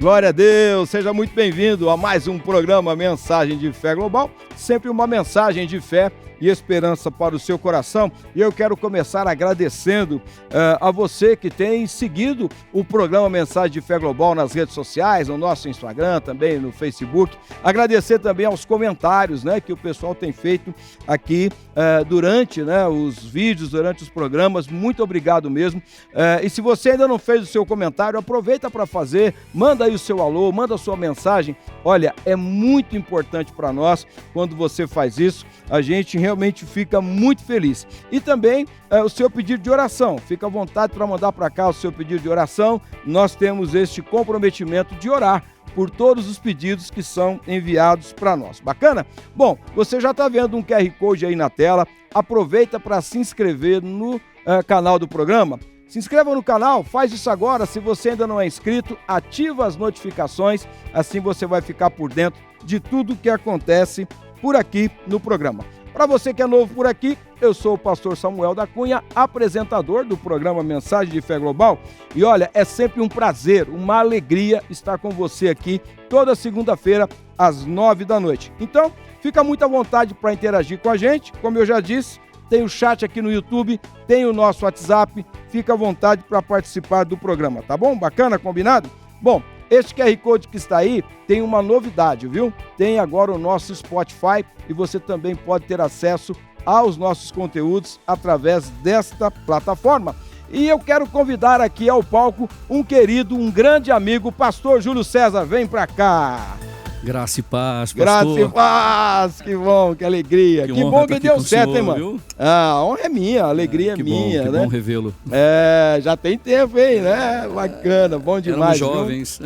Glória a Deus, seja muito bem-vindo a mais um programa Mensagem de Fé Global, sempre uma mensagem de fé e esperança para o seu coração. E eu quero começar agradecendo a você que tem seguido o programa Mensagem de Fé Global nas redes sociais, no nosso Instagram, também no Facebook. Agradecer também aos comentários, que o pessoal tem feito aqui durante os vídeos, durante os programas. Muito obrigado mesmo. E se você ainda não fez o seu comentário, aproveita para fazer, manda aí o seu alô, manda a sua mensagem. Olha, é muito importante para nós quando você faz isso. A gente realmente fica muito feliz. E também o seu pedido de oração. Fica à vontade para mandar para cá o seu pedido de oração. Nós temos este comprometimento de orar por todos os pedidos que são enviados para nós. Bacana? Bom, você já está vendo um QR Code aí na tela. Aproveita para se inscrever no canal do programa. Se inscreva no canal, faz isso agora. Se você ainda não é inscrito, ativa as notificações. Assim você vai ficar por dentro de tudo que acontece por aqui no programa. Para você que é novo por aqui, eu sou o pastor Samuel da Cunha, apresentador do programa Mensagem de Fé Global. E olha, é sempre um prazer, uma alegria estar com você aqui toda segunda-feira às 9 da noite. Então, fica muito à vontade para interagir com a gente. Como eu já disse, tem o chat aqui no YouTube, tem o nosso WhatsApp. Fica à vontade para participar do programa, tá bom? Bacana? Combinado? Bom, este QR Code que está aí tem uma novidade, viu? Tem agora o nosso Spotify e você também pode ter acesso aos nossos conteúdos através desta plataforma. E eu quero convidar aqui ao palco um querido, um grande amigo, pastor Júlio César. Vem pra cá. Graça e paz, pastor. Graça e paz, que bom, que alegria. Que bom que deu certo, hein, mano? Viu? A honra é minha, a alegria é minha, que né? Que bom revê-lo. Já tem tempo, hein, né? Bacana, bom demais. Éramos jovens.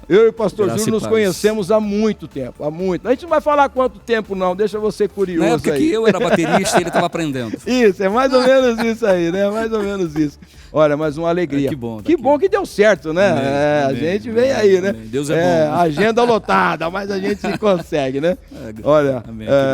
Eu e o pastor Graça Júlio nos conhecemos há muito tempo, há muito. A gente não vai falar quanto tempo não, deixa você curioso aí. Na época que eu era baterista, ele estava aprendendo. Isso, é mais ou menos isso aí, né? Mais ou menos isso. Olha, mas uma alegria. Que bom. Que bom que deu certo, né? Amém, a amém, gente vem aí, né? Deus é bom. Agenda lotada, mas a gente se consegue, né? Olha,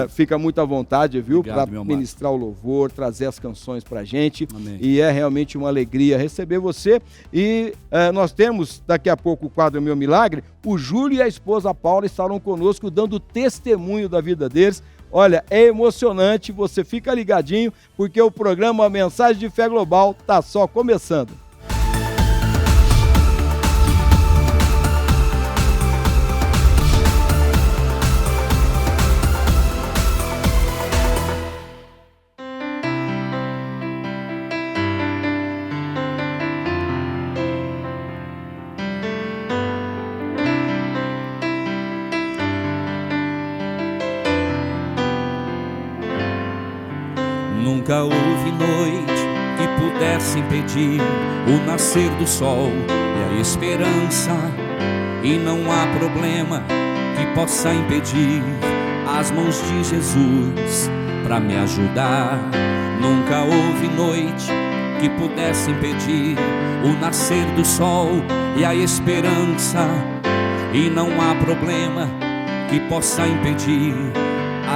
fica muito à vontade, viu? Para ministrar o louvor, trazer as canções pra gente. Amém. E é realmente uma alegria receber você. E nós temos daqui a pouco o quadro Meu Milagre. O Júlio e a esposa Paula estarão conosco dando testemunho da vida deles. Olha, é emocionante, você fica ligadinho, porque o programa Mensagem de Fé Global tá só começando. Nunca houve noite que pudesse impedir o nascer do sol e a esperança. E não há problema que possa impedir as mãos de Jesus para me ajudar. Nunca houve noite que pudesse impedir o nascer do sol e a esperança. E não há problema que possa impedir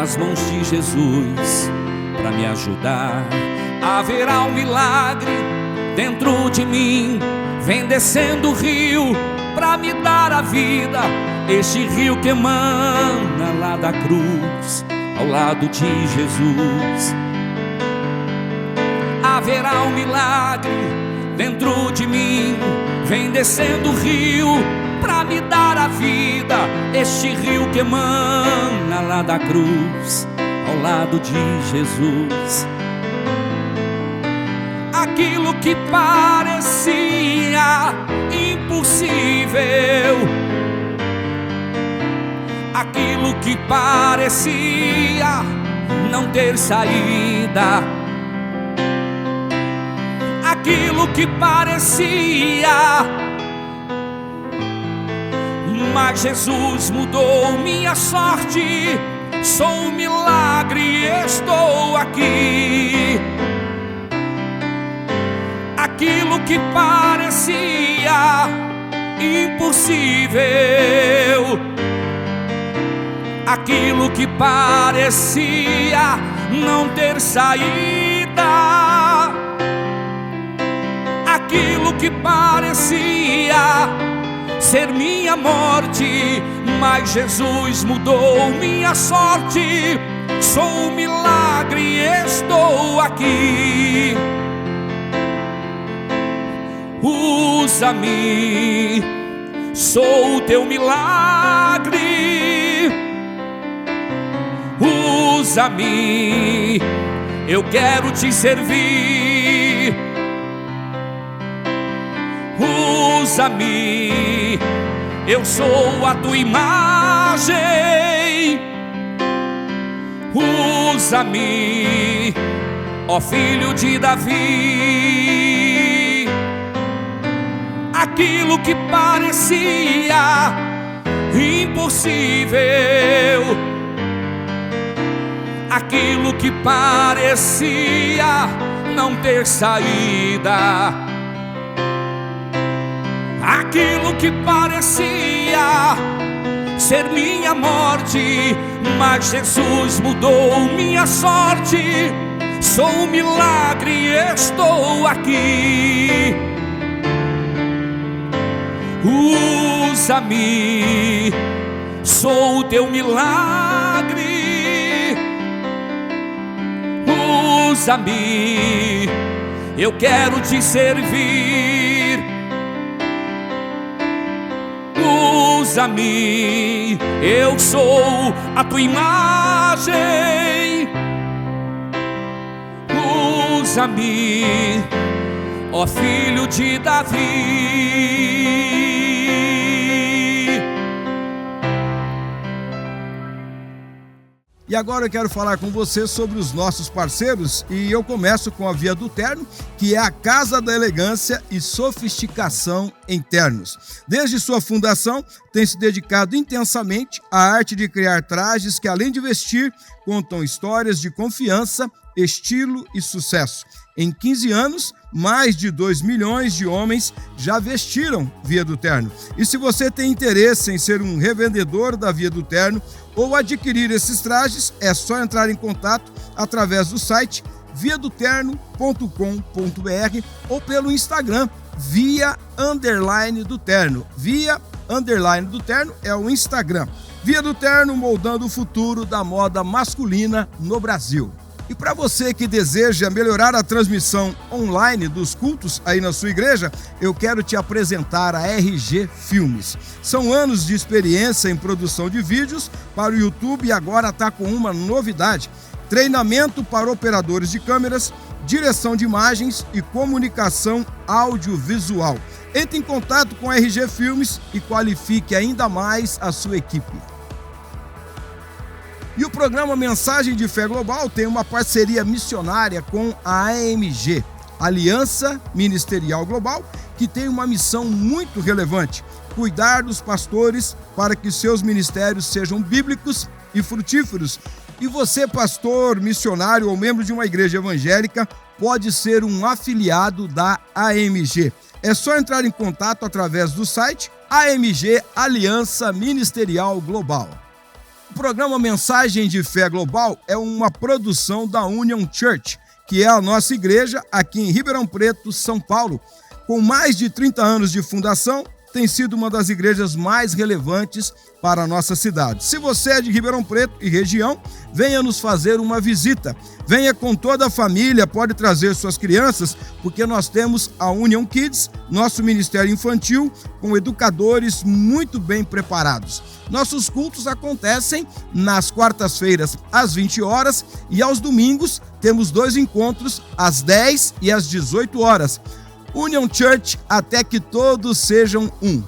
as mãos de Jesus para me ajudar. Haverá um milagre dentro de mim, vem descendo o rio para me dar a vida. Este rio que emana lá da cruz, ao lado de Jesus. Haverá um milagre dentro de mim, vem descendo o rio para me dar a vida. Este rio que emana lá da cruz, ao lado de Jesus. Aquilo que parecia impossível, aquilo que parecia não ter saída, aquilo que parecia, mas Jesus mudou minha sorte. Sou um milagre, estou aqui. Aquilo que parecia impossível, aquilo que parecia não ter saída, aquilo que parecia ser minha morte, mas Jesus mudou minha sorte. Sou um milagre e estou aqui. Usa-me, sou o teu milagre. Usa-me, eu quero te servir. Usa-me, eu sou a tua imagem. Usa-me, ó filho de Davi. Aquilo que parecia impossível, aquilo que parecia não ter saída, aquilo que parecia ser minha morte, mas Jesus mudou minha sorte. Sou um milagre e estou aqui. Usa-me, sou o teu milagre. Usa-me, eu quero te servir. Usa-me, eu sou a tua imagem. Usa-me, ó filho de Davi. E agora eu quero falar com você sobre os nossos parceiros, e eu começo com a Via do Terno, que é a casa da elegância e sofisticação em ternos. Desde sua fundação, tem se dedicado intensamente à arte de criar trajes que, além de vestir, contam histórias de confiança, estilo e sucesso. Em 15 anos, mais de 2 milhões de homens já vestiram Via do Terno. E se você tem interesse em ser um revendedor da Via do Terno ou adquirir esses trajes, é só entrar em contato através do site viadoterno.com.br ou pelo Instagram, Via_do Terno. Via_do Terno é o Instagram. Via do Terno, moldando o futuro da moda masculina no Brasil. E para você que deseja melhorar a transmissão online dos cultos aí na sua igreja, eu quero te apresentar a RG Filmes. São anos de experiência em produção de vídeos para o YouTube e agora está com uma novidade: treinamento para operadores de câmeras, direção de imagens e comunicação audiovisual. Entre em contato com a RG Filmes e qualifique ainda mais a sua equipe. E o programa Mensagem de Fé Global tem uma parceria missionária com a AMG, Aliança Ministerial Global, que tem uma missão muito relevante: cuidar dos pastores para que seus ministérios sejam bíblicos e frutíferos. E você, pastor, missionário ou membro de uma igreja evangélica, pode ser um afiliado da AMG. É só entrar em contato através do site AMG Aliança Ministerial Global. O programa Mensagem de Fé Global é uma produção da Union Church, que é a nossa igreja aqui em Ribeirão Preto, São Paulo. Com mais de 30 anos de fundação, tem sido uma das igrejas mais relevantes para a nossa cidade. Se você é de Ribeirão Preto e região, venha nos fazer uma visita. Venha com toda a família, pode trazer suas crianças, porque nós temos a Union Kids, nosso ministério infantil, com educadores muito bem preparados. Nossos cultos acontecem nas quartas-feiras às 20 horas e aos domingos temos 2 encontros às 10 e às 18 horas. Union Church, até que todos sejam um.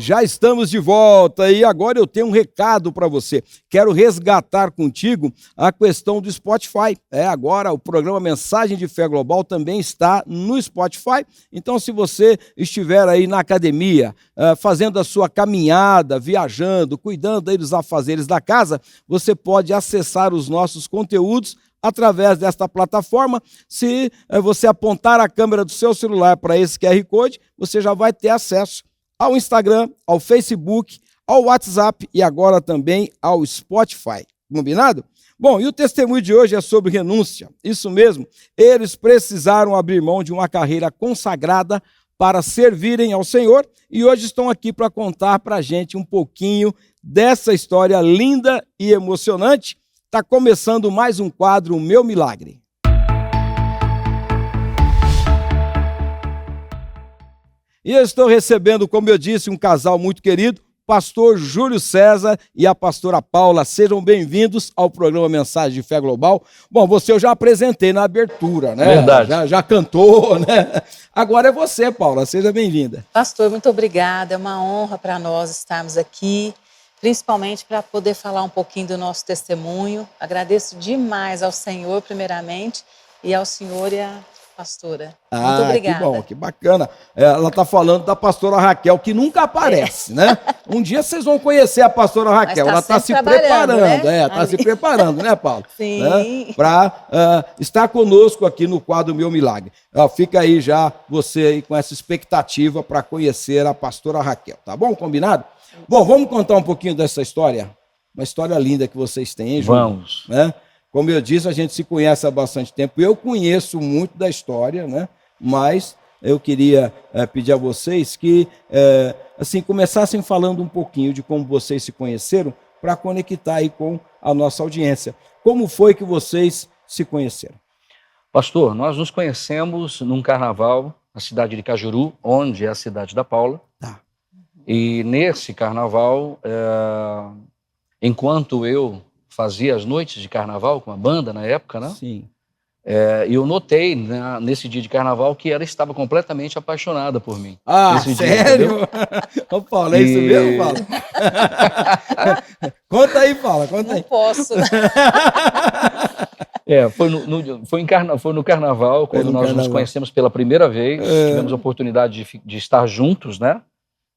Já estamos de volta e agora eu tenho um recado para você. Quero resgatar contigo a questão do Spotify. Agora o programa Mensagem de Fé Global também está no Spotify. Então, se você estiver aí na academia, fazendo a sua caminhada, viajando, cuidando aí dos afazeres da casa, você pode acessar os nossos conteúdos através desta plataforma. Se você apontar a câmera do seu celular para esse QR Code, você já vai ter acesso ao Instagram, ao Facebook, ao WhatsApp e agora também ao Spotify. Combinado? Bom, e o testemunho de hoje é sobre renúncia. Isso mesmo, eles precisaram abrir mão de uma carreira consagrada para servirem ao Senhor e hoje estão aqui para contar para a gente um pouquinho dessa história linda e emocionante. Está começando mais um quadro, O Meu Milagre. E eu estou recebendo, como eu disse, um casal muito querido, pastor Júlio César e a pastora Paula. Sejam bem-vindos ao programa Mensagem de Fé Global. Bom, você eu já apresentei na abertura, né? Verdade. Já cantou, né? Agora é você, Paula. Seja bem-vinda. Pastor, muito obrigada. É uma honra para nós estarmos aqui, principalmente para poder falar um pouquinho do nosso testemunho. Agradeço demais ao Senhor, primeiramente, e ao senhor e à pastora. Muito obrigada. Que bom, que bacana. Ela está falando da pastora Raquel, que nunca aparece, né? Um dia vocês vão conhecer a pastora Raquel. Ela está se preparando, né? Está se preparando, né, Paulo? Sim. Né? Para estar conosco aqui no quadro Meu Milagre. Fica aí já você aí com essa expectativa para conhecer a pastora Raquel, tá bom? Combinado? Bom, vamos contar um pouquinho dessa história? Uma história linda que vocês têm, hein, Júlio? Vamos. Né? Como eu disse, a gente se conhece há bastante tempo. Eu conheço muito da história, né? Mas eu queria pedir a vocês que assim, começassem falando um pouquinho de como vocês se conheceram para conectar aí com a nossa audiência. Como foi que vocês se conheceram? Pastor, nós nos conhecemos num carnaval na cidade de Cajuru, onde é a cidade da Paula. Tá. E nesse carnaval, enquanto eu fazia as noites de carnaval com a banda na época, né? Sim. E eu notei, né, nesse dia de carnaval que ela estava completamente apaixonada por mim. Sério? Dia, Ô, Paulo, é isso mesmo, Paulo? Conta aí, Paulo, conta aí. Não posso. Foi no carnaval, quando nós nos conhecemos pela primeira vez, tivemos a oportunidade de estar juntos, né?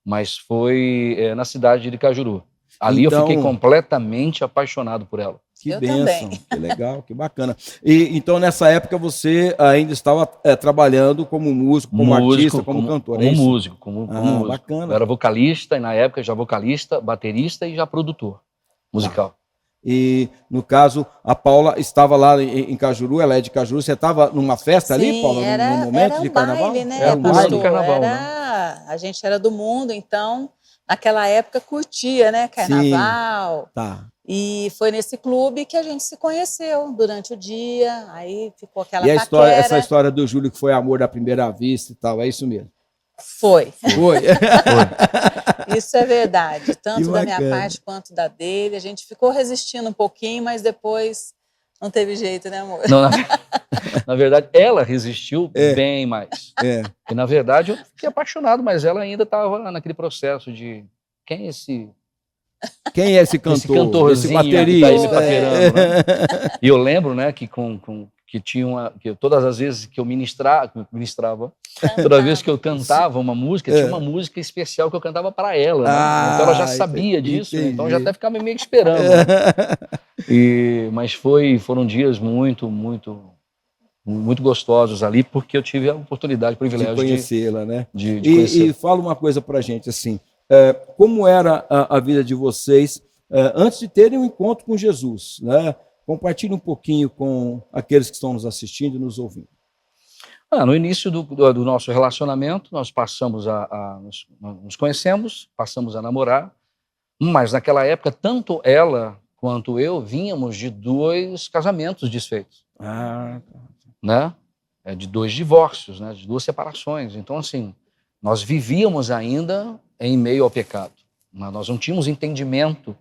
Mas foi na cidade de Cajuru. Ali então, eu fiquei completamente apaixonado por ela. Que bênção, que legal, que bacana. E então, nessa época, você ainda estava trabalhando como músico, como artista, como cantor, como músico, como músico. Bacana. Eu era vocalista, e na época já vocalista, baterista e já produtor musical. E, no caso, a Paula estava lá em Cajuru, ela é de Cajuru, você estava numa festa ali, Paula, no momento de carnaval? Baile, né? Era um baile de carnaval, né? A gente era do mundo, então, naquela época curtia, né? Carnaval. Sim. Tá. E foi nesse clube que a gente se conheceu durante o dia, aí ficou aquela paquera. E essa história do Júlio que foi amor à primeira vista e tal, é isso mesmo? Foi. Foi. Isso é verdade, tanto da minha parte quanto da dele. A gente ficou resistindo um pouquinho, mas depois não teve jeito, né, amor? Não, na verdade, ela resistiu bem mais. E, na verdade, eu fiquei apaixonado, mas ela ainda estava naquele processo de quem é esse cantor? Esse cantorzinho, esse baterista, que tá aí me paquerando, né? E eu lembro, né, que que todas as vezes que eu ministrava, toda vez que eu cantava uma música, tinha uma música especial que eu cantava para ela, né? Então ela já sabia disso, então já até ficava meio que esperando. Né? Mas foram dias muito, muito, muito gostosos ali, porque eu tive a oportunidade, o privilégio de conhecê-la, né? De conhecer. E fala uma coisa pra gente, assim, como era a vida de vocês antes de terem um encontro com Jesus, né? Compartilhe um pouquinho com aqueles que estão nos assistindo e nos ouvindo. No início do nosso relacionamento, nós passamos nos conhecemos, passamos a namorar, mas naquela época, tanto ela quanto eu vínhamos de 2 casamentos desfeitos. Né? De 2 divórcios, né? De 2 separações. Então, assim, nós vivíamos ainda em meio ao pecado. Nós não tínhamos entendimento,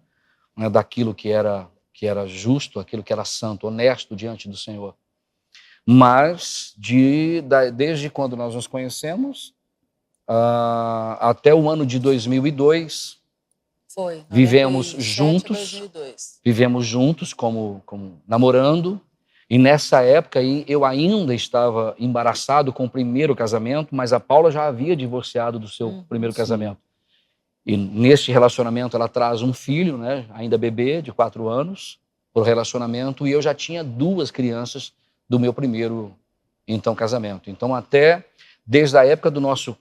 né, daquilo que era justo, aquilo que era santo, honesto diante do Senhor. Mas, desde quando nós nos conhecemos, até o ano de 2002, vivemos juntos como namorando, e nessa época eu ainda estava embaraçado com o primeiro casamento, mas a Paula já havia divorciado do seu primeiro casamento. E neste relacionamento ela traz um filho, né, ainda bebê, de 4 anos, para o relacionamento, e eu já tinha 2 crianças do meu primeiro, então, casamento. Então, desde a época do nosso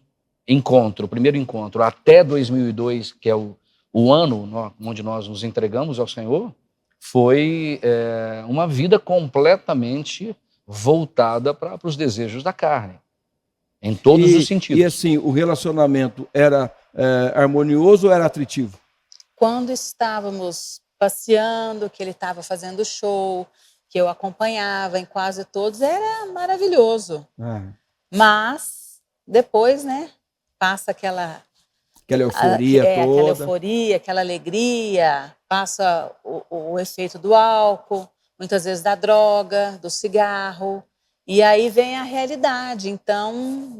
encontro, o primeiro encontro, até 2002, que é o o ano onde nós nos entregamos ao Senhor foi uma vida completamente voltada para os desejos da carne, em todos os sentidos. E assim, o relacionamento era harmonioso ou era atritivo? Quando estávamos passeando, que ele estava fazendo show, que eu acompanhava em quase todos, era maravilhoso. Mas depois, né, passa aquela euforia toda. Aquela euforia, aquela alegria, passa o efeito do álcool, muitas vezes da droga, do cigarro, e aí vem a realidade. Então,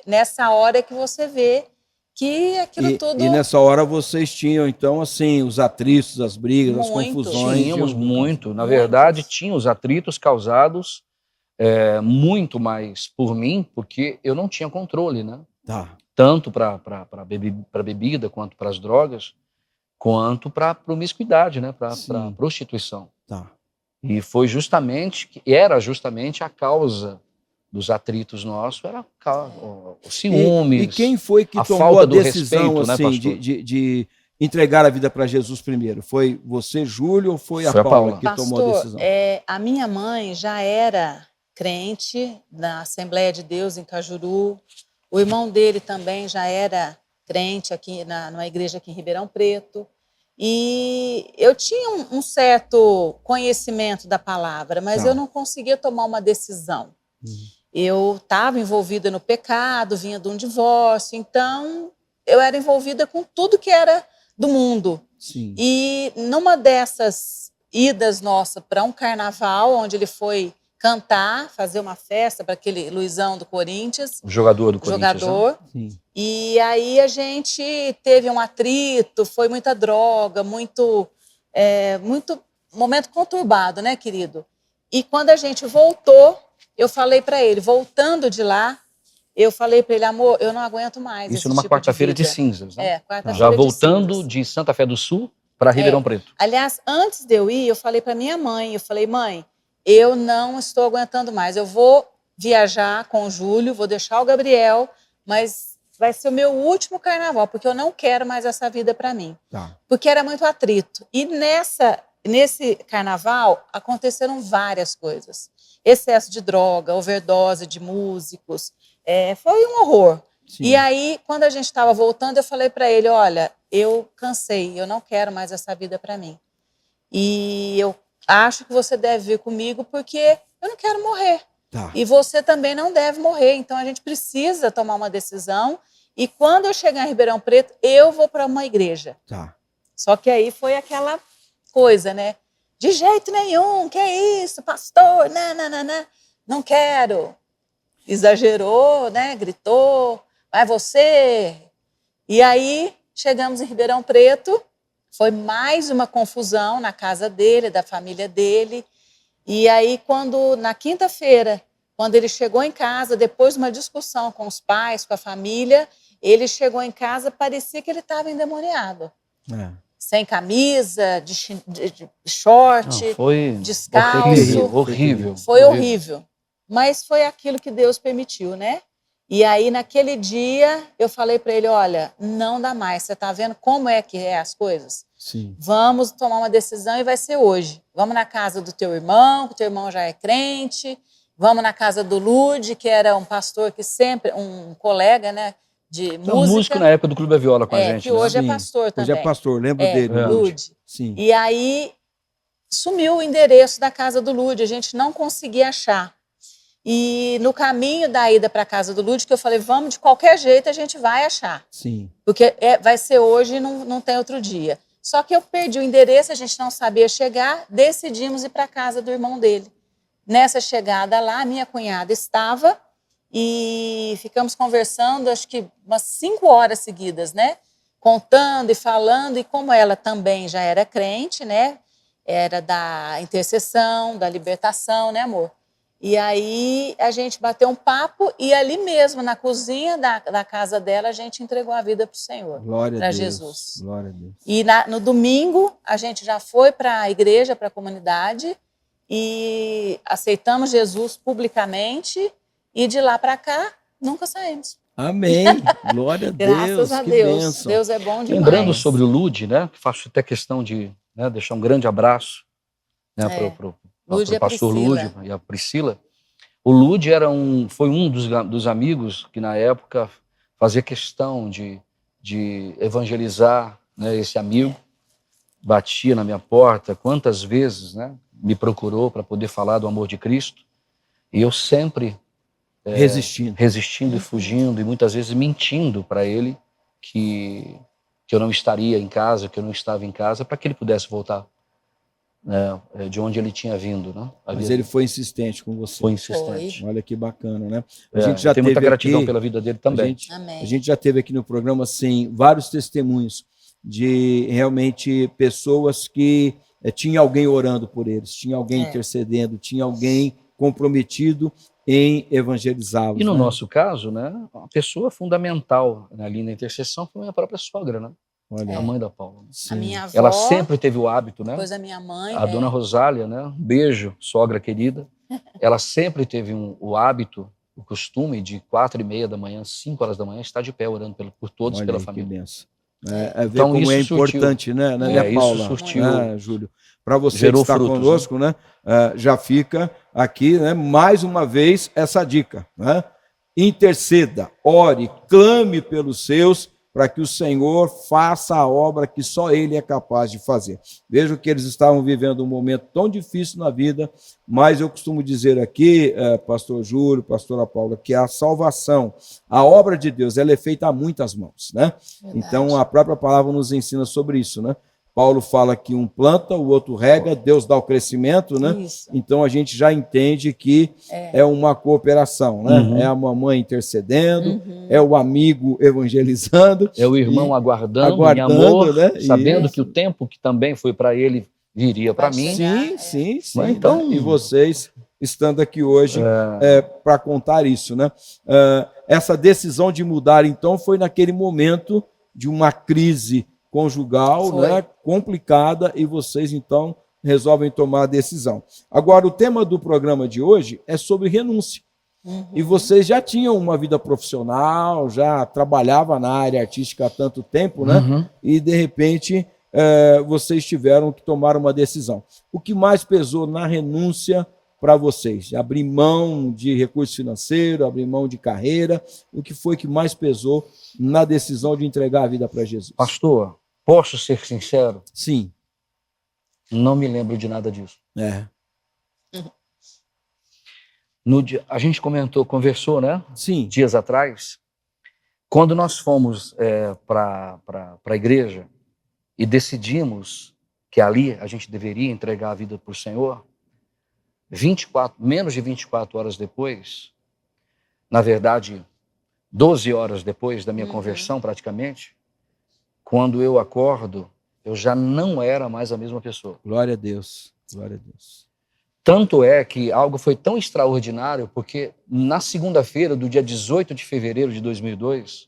nessa hora é que você vê que aquilo tudo... E nessa hora vocês tinham, então, assim, os atritos, as brigas, as confusões. Tínhamos muito. Na verdade, tinha os atritos causados muito mais por mim, porque eu não tinha controle, né? Tanto para a bebida, quanto para as drogas, quanto para a promiscuidade, né? Para a prostituição. E era justamente a causa dos atritos nossos, era o ciúmes. E quem foi que tomou a decisão assim, de entregar a vida para Jesus primeiro? Foi você, Júlio, ou foi a Paula que tomou a decisão? A minha mãe já era crente na Assembleia de Deus em Cajuru. O irmão dele também já era crente aqui numa igreja aqui em Ribeirão Preto. E eu tinha um certo conhecimento da palavra, mas eu não conseguia tomar uma decisão. Eu estava envolvida no pecado, vinha de um divórcio, então eu era envolvida com tudo que era do mundo. E numa dessas idas nossas para um carnaval, onde ele foi cantar, fazer uma festa para aquele Luizão do Corinthians. O jogador do Corinthians. Né? E aí a gente teve um atrito, foi muita droga, muito momento conturbado, né, querido? E quando a gente voltou, eu falei para ele, voltando de lá, eu falei para ele, amor, eu não aguento mais. Isso numa quarta-feira de cinzas, né? Quarta-feira já voltando de Santa Fé do Sul para Ribeirão Preto. Aliás, antes de eu ir, eu falei para minha mãe, mãe, eu não estou aguentando mais, eu vou viajar com o Júlio, vou deixar o Gabriel, mas vai ser o meu último carnaval, porque eu não quero mais essa vida para mim. Porque era muito atrito. E nesse carnaval aconteceram várias coisas. Excesso de droga, overdose de músicos, foi um horror. E aí, quando a gente estava voltando, eu falei para ele, olha, eu cansei, eu não quero mais essa vida para mim. E eu acho que você deve vir comigo porque eu não quero morrer. E você também não deve morrer. Então, a gente precisa tomar uma decisão. E quando eu chegar em Ribeirão Preto, eu vou para uma igreja. Só que aí foi aquela coisa, né? De jeito nenhum, que é isso, pastor? Não quero. Exagerou, né? Gritou. Vai você. E aí, chegamos em Ribeirão Preto. Foi mais uma confusão na casa dele, da família dele. E aí, na quinta-feira, quando ele chegou em casa, depois de uma discussão com os pais, com a família, ele chegou em casa, parecia que ele estava endemoniado. Sem camisa, de short, descalço. Horrível. Foi horrível. Mas foi aquilo que Deus permitiu, né? E aí, naquele dia, eu falei para ele, olha, não dá mais, você está vendo como é que é as coisas? Vamos tomar uma decisão e vai ser hoje. Vamos na casa do teu irmão, que o teu irmão já é crente, vamos na casa do Lude, que era um pastor que sempre, um colega, né, de música. Músico na época do Clube da Viola com a gente. Que hoje é pastor também. Hoje é pastor, lembro dele. Lude. E aí, sumiu o endereço da casa do Lude, a gente não conseguia achar. E no caminho da ida para a casa do Lude, que eu falei, vamos, de qualquer jeito a gente vai achar. Porque vai ser hoje e não tem outro dia. Só que eu perdi o endereço, a gente não sabia chegar, decidimos ir para a casa do irmão dele. Nessa chegada lá, minha cunhada estava e ficamos conversando, acho que umas 5 horas seguidas, né? Contando e falando, e como ela também já era crente, né? Era da intercessão, da libertação, né, amor? E aí a gente bateu um papo e ali mesmo, na cozinha da casa dela, a gente entregou a vida para o Senhor, para Jesus. Glória a Deus. E no domingo, a gente já foi para a igreja, para a comunidade, e aceitamos Jesus publicamente, e de lá para cá, nunca saímos. Amém. Glória a Deus. Graças a que Deus. bênção. Deus é bom demais. Lembrando sobre o Lude, né? Faço até questão de deixar um grande abraço, né, para o Lude e a pastor Priscila. Lude e a Priscila. O Lude foi um dos amigos que na época fazia questão de evangelizar, né, esse amigo. Batia na minha porta, quantas vezes, né, me procurou para poder falar do amor de Cristo. E eu sempre resistindo e fugindo, e muitas vezes mentindo para ele que eu não estaria em casa, que eu não estava em casa, para que ele pudesse voltar, né, de onde ele tinha vindo. Né? Mas ele foi insistente com você. Foi insistente. Olha que bacana, né? A gente já tem muita teve gratidão aqui, pela vida dele também. Amém. A gente já teve aqui no programa, assim, vários testemunhos de realmente pessoas que tinha alguém orando por eles, tinha alguém intercedendo, tinha alguém comprometido em evangelizá-los. E no né? nosso caso, né, uma pessoa fundamental ali na intercessão foi a minha própria sogra, né? Olha, A mãe da Paula. sim. A minha avó, Ela sempre teve o hábito, né? depois a minha mãe. A dona Rosália, né? Um beijo, sogra querida. Ela sempre teve o hábito, o costume de 4:30 da manhã, 5 horas da manhã, estar de pé orando por todos, Olha pela aí, família. que benção. Ver Então, como isso é surtiu. importante, né, Isso Paula? surtiu. Júlio? Para você Gerou que está frutos, conosco, né? Já fica aqui, né, mais uma vez, essa dica. Né? Interceda, ore, clame pelos seus, para que o Senhor faça a obra que só Ele é capaz de fazer. Vejo que eles estavam vivendo um momento tão difícil na vida, mas eu costumo dizer aqui, pastor Júlio, pastora Paula, que a salvação, a obra de Deus, ela é feita a muitas mãos, né? Verdade. Então, a própria palavra nos ensina sobre isso, né? Paulo fala que um planta, o outro rega, Deus dá o crescimento, né? Isso. Então a gente já entende que é uma cooperação, né? Uhum. É a mamãe intercedendo, é o amigo evangelizando, É o irmão aguardando em aguardando, amor, né? sabendo Isso. que o tempo que também foi para ele viria para Vai mim. chegar. Sim. Mas então- né? E vocês estando aqui hoje para contar isso, né? Essa decisão de mudar, então, foi naquele momento de uma crise conjugal, Foi. né? Complicada, e vocês, então, resolvem tomar a decisão. Agora, o tema do programa de hoje é sobre renúncia. E vocês já tinham uma vida profissional, já trabalhava na área artística há tanto tempo, né? Uhum. E, de repente, vocês tiveram que tomar uma decisão. O que mais pesou na renúncia para vocês? Abrir mão de recurso financeiro, abrir mão de carreira, o que foi que mais pesou na decisão de entregar a vida para Jesus? Pastor, posso ser sincero? Sim. Não me lembro de nada disso. A gente conversou, né? Sim. Dias atrás, quando nós fomos para a igreja e decidimos que ali a gente deveria entregar a vida para o Senhor, menos de 24 horas depois, na verdade, 12 horas depois da minha conversão, praticamente, quando eu acordo, eu já não era mais a mesma pessoa. Glória a Deus. Glória a Deus. Tanto é que algo foi tão extraordinário, porque na segunda-feira do dia 18 de fevereiro de 2002,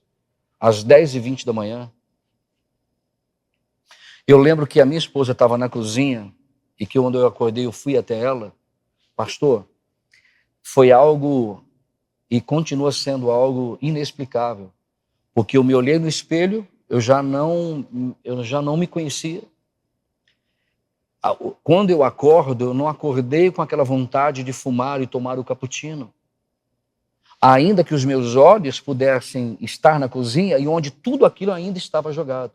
às 10h20 da manhã, eu lembro que a minha esposa estava na cozinha e que quando eu acordei eu fui até ela. Pastor, foi algo e continua sendo algo inexplicável, porque eu me olhei no espelho, eu já não me conhecia. Quando eu acordo, eu não acordei com aquela vontade de fumar e tomar o cappuccino. Ainda que os meus olhos pudessem estar na cozinha e onde tudo aquilo ainda estava jogado.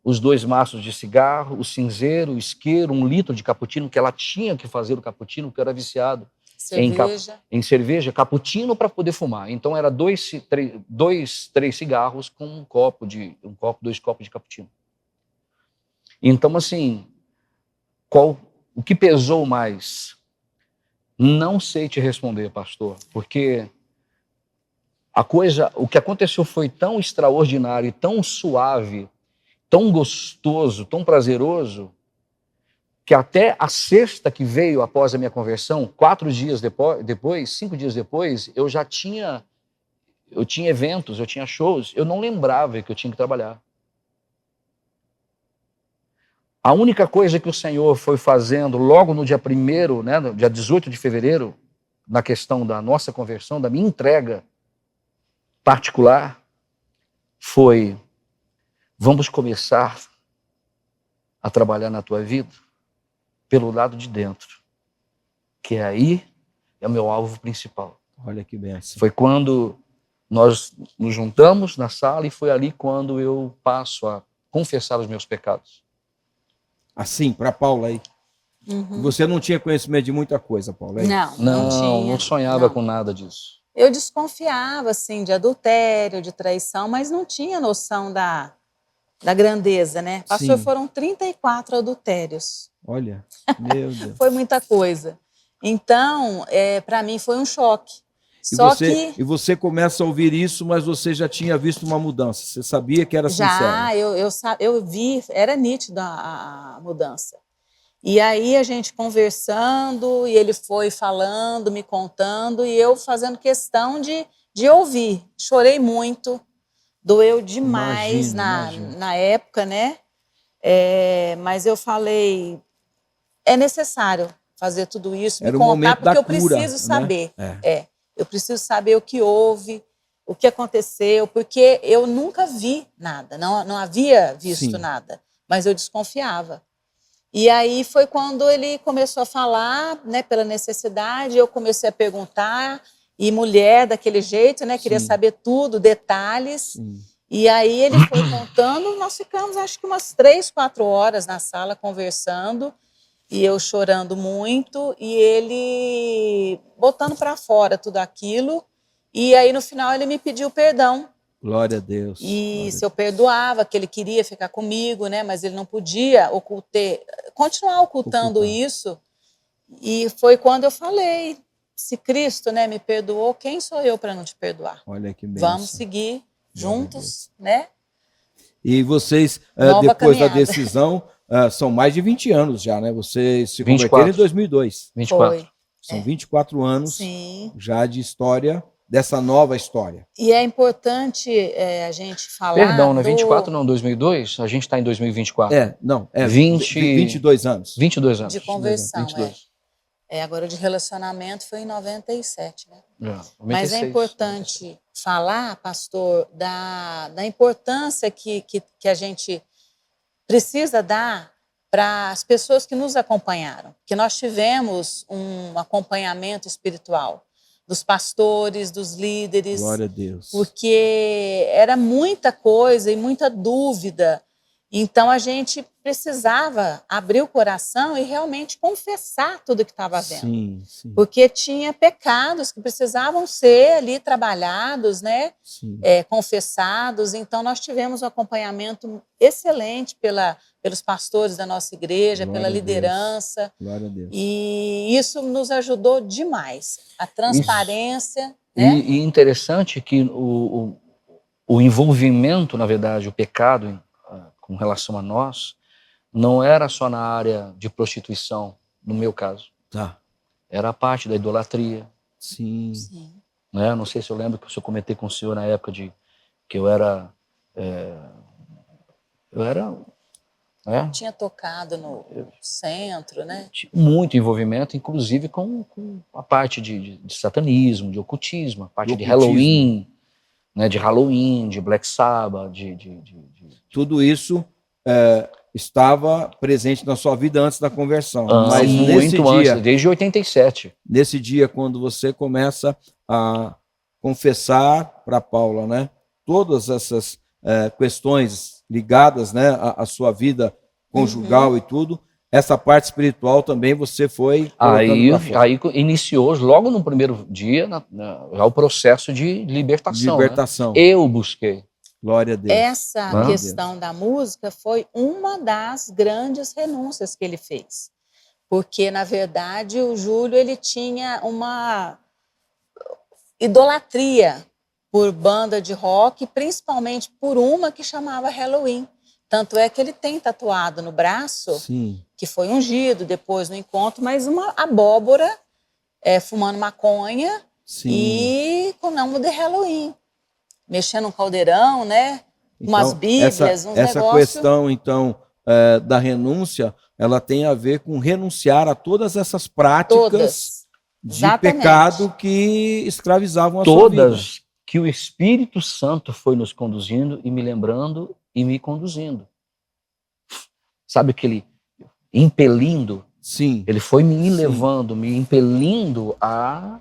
Os 2 maços de cigarro, o cinzeiro, o isqueiro, 1 litro de cappuccino, que ela tinha que fazer o cappuccino, porque eu era viciado em cerveja, cappuccino para poder fumar. Então era 2, 3 cigarros com 2 copos de cappuccino. Então, assim, o que pesou mais? Não sei te responder, pastor, porque o que aconteceu foi tão extraordinário, tão suave, tão gostoso, tão prazeroso, que até a sexta que veio após a minha conversão, 5 dias depois, eu tinha eventos, eu tinha shows, eu não lembrava que eu tinha que trabalhar. A única coisa que o Senhor foi fazendo logo no dia 1º, né, no dia 18 de fevereiro, na questão da nossa conversão, da minha entrega, particular foi: vamos começar a trabalhar na tua vida pelo lado de dentro, que aí é o meu alvo principal. Olha que benção. Foi quando nós nos juntamos na sala e foi ali quando eu passo a confessar os meus pecados. Assim, para Paula aí. Você não tinha conhecimento de muita coisa, Paula? É isso? Não tinha. Não sonhava Não. com nada disso. Eu desconfiava, assim, de adultério, de traição, mas não tinha noção da grandeza, né? Pastor, Sim. foram 34 adultérios. Olha, meu Deus. Foi muita coisa. Então, para mim foi um choque. E você começa a ouvir isso, mas você já tinha visto uma mudança. Você sabia que era sincero. Eu vi, era nítida a mudança. E aí a gente conversando, e ele foi falando, me contando, e eu fazendo questão de ouvir. Chorei muito, doeu demais na época, né? Mas eu falei, é necessário fazer tudo isso, me contar, porque eu preciso saber. Né? Eu preciso saber o que houve, o que aconteceu, porque eu nunca vi nada, não havia visto nada, mas eu desconfiava. E aí foi quando ele começou a falar, né, pela necessidade, eu comecei a perguntar, e mulher daquele jeito, né, queria saber tudo, detalhes. E aí ele foi contando, nós ficamos acho que umas 3, 4 horas na sala conversando, e eu chorando muito, e ele botando para fora tudo aquilo. E aí no final ele me pediu perdão. Glória a Deus. E se eu perdoava, que ele queria ficar comigo, né? Mas ele não podia continuar ocultando isso. E foi quando eu falei, se Cristo, né, me perdoou, quem sou eu para não te perdoar? Olha que bênção. Vamos seguir juntos, né? E vocês, depois da decisão, são mais de 20 anos já, né? Vocês se converteram em 2002. 24. Foi. São 24 anos já de história, dessa nova história. E é importante a gente falar... Perdão, não é 24 não, 2002? A gente está em 2024. 22 anos. 22 anos. De conversão, 22. Agora de relacionamento foi em 97, né? 96, Mas é importante falar, pastor, da importância que a gente precisa dar para as pessoas que nos acompanharam. Que nós tivemos um acompanhamento espiritual dos pastores, dos líderes. Glória a Deus. Porque era muita coisa e muita dúvida. Então a gente precisava abrir o coração e realmente confessar tudo que estava vendo. Sim. Porque tinha pecados que precisavam ser ali trabalhados, né? Confessados. Então nós tivemos um acompanhamento excelente pelos pastores da nossa igreja, pela liderança. Glória a Deus. E isso nos ajudou demais. A transparência. Né? E interessante que o envolvimento, na verdade, o pecado com relação a nós, não era só na área de prostituição, no meu caso. Era a parte da idolatria. Sim. Né? Não sei se eu lembro que eu comentei com o senhor na época que eu era... Tinha tocado no centro, né? Muito envolvimento, inclusive com a parte de satanismo, de ocultismo, a parte de Halloween, né? De Halloween, de Black Sabbath, Tudo isso estava presente na sua vida antes da conversão. Mas muito antes, desde 87. Nesse dia, quando você começa a confessar para Paula, né, todas essas questões ligadas, né, à sua vida conjugal e tudo, essa parte espiritual também você foi... Aí iniciou, logo no primeiro dia, já o processo de libertação. Né? Eu busquei. Glória a Deus. Essa questão da música foi uma das grandes renúncias que ele fez. Porque, na verdade, o Júlio ele tinha uma idolatria por banda de rock, principalmente por uma que chamava Halloween. Tanto é que ele tem tatuado no braço, que foi ungido depois no encontro, mas uma abóbora fumando maconha e com o nome de Halloween. Mexendo um caldeirão, né? Umas bíblias, uns negócios. Essa questão, então, da renúncia, ela tem a ver com renunciar a todas essas práticas de pecado que escravizavam a sua vida. que o Espírito Santo foi nos conduzindo e me lembrando e me conduzindo. Sabe aquele impelindo? Sim. Ele foi me Sim. levando, me impelindo a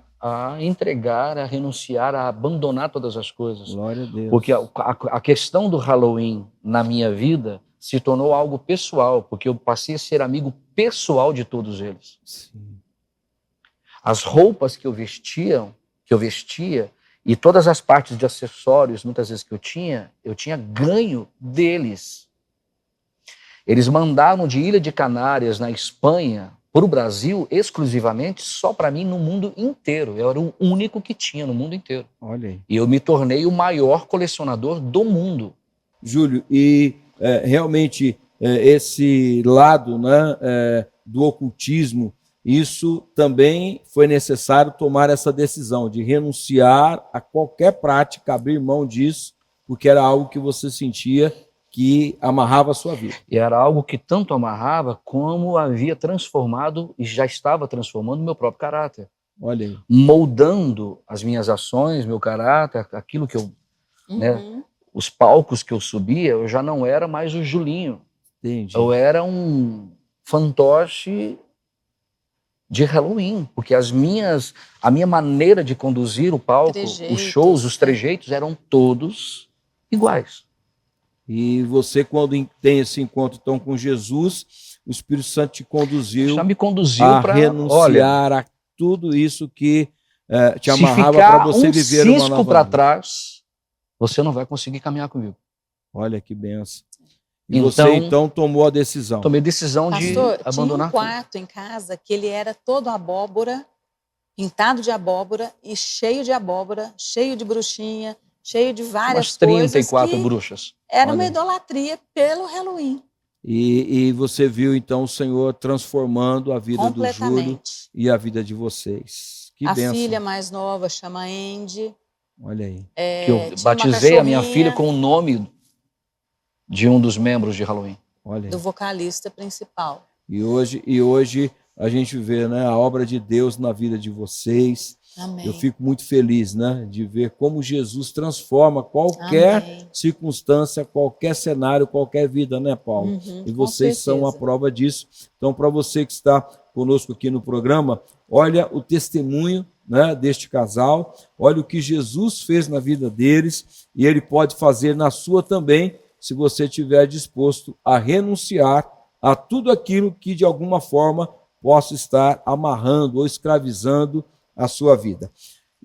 entregar, a renunciar, a abandonar todas as coisas. Glória a Deus. Porque a questão do Halloween na minha vida se tornou algo pessoal, porque eu passei a ser amigo pessoal de todos eles. Sim. As roupas que eu vestia e todas as partes de acessórios, muitas vezes que eu tinha ganho deles. Eles mandaram de Ilha de Canárias, na Espanha, para o Brasil, exclusivamente, só para mim, no mundo inteiro. Eu era o único que tinha no mundo inteiro. Olha aí. E eu me tornei o maior colecionador do mundo. Júlio, e realmente esse lado, né, do ocultismo, isso também foi necessário tomar essa decisão de renunciar a qualquer prática, abrir mão disso, porque era algo que você sentia que amarrava a sua vida. E era algo que tanto amarrava como havia transformado e já estava transformando o meu próprio caráter. Olha aí. Moldando as minhas ações, meu caráter, aquilo que eu... né, os palcos que eu subia, eu já não era mais o Julinho. Entendi. Eu era um fantoche de Halloween, porque a minha maneira de conduzir o palco, os shows, os trejeitos eram todos iguais. E você, quando tem esse encontro então com Jesus, o Espírito Santo te conduziu, já me conduziu a para renunciar a tudo isso que te amarrava para você viver uma nova vida. Se ficar um cisco para trás, você não vai conseguir caminhar comigo. Olha que benção. E você então tomou a decisão? Tomei a decisão de abandonar. Tinha um quarto em casa que ele era todo abóbora, pintado de abóbora e cheio de abóbora, cheio de bruxinha, cheio de várias coisas. 34 bruxas. Era uma idolatria pelo Halloween. E você viu então o Senhor transformando a vida do Júlio e a vida de vocês. Que bênção. A filha mais nova chama Andy. Olha aí. Que eu batizei a minha filha com o nome de um dos membros de Halloween. Olha aí. Do vocalista principal. E hoje a gente vê, né, a obra de Deus na vida de vocês. Amém. Eu fico muito feliz, né, de ver como Jesus transforma qualquer circunstância, qualquer cenário, qualquer vida, né, Paulo? E vocês são a prova disso. Então, para você que está conosco aqui no programa, olha o testemunho, né, deste casal, olha o que Jesus fez na vida deles e Ele pode fazer na sua também, se você estiver disposto a renunciar a tudo aquilo que de alguma forma possa estar amarrando ou escravizando a sua vida.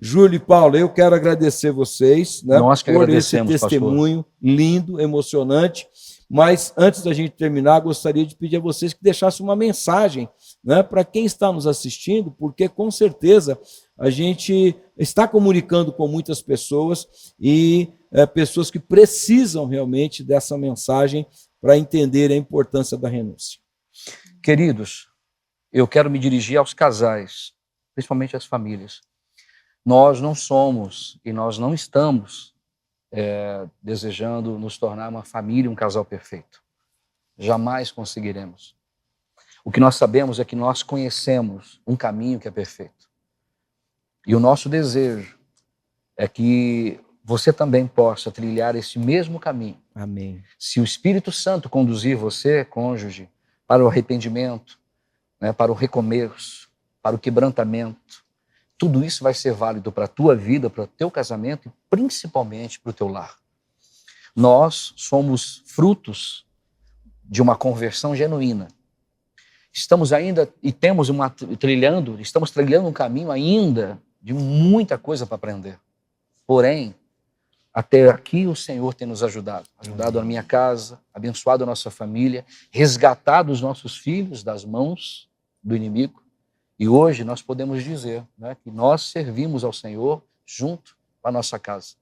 Júlio e Paulo, eu quero agradecer vocês, né, por esse testemunho lindo, emocionante, mas antes da gente terminar, gostaria de pedir a vocês que deixassem uma mensagem, né, para quem está nos assistindo, porque com certeza a gente está comunicando com muitas pessoas e pessoas que precisam realmente dessa mensagem para entender a importância da renúncia. Queridos, eu quero me dirigir aos casais, principalmente às famílias. Nós não somos e nós não estamos desejando nos tornar uma família, um casal perfeito. Jamais conseguiremos. O que nós sabemos é que nós conhecemos um caminho que é perfeito. E o nosso desejo é que você também possa trilhar esse mesmo caminho. Amém. Se o Espírito Santo conduzir você, cônjuge, para o arrependimento, né, para o recomeço, para o quebrantamento, tudo isso vai ser válido para a tua vida, para o teu casamento e principalmente para o teu lar. Nós somos frutos de uma conversão genuína. Estamos ainda e estamos trilhando um caminho ainda de muita coisa para aprender. Porém, até aqui o Senhor tem nos ajudado a minha casa, abençoado a nossa família, resgatado os nossos filhos das mãos do inimigo. E hoje nós podemos dizer, né, que nós servimos ao Senhor junto com a nossa casa.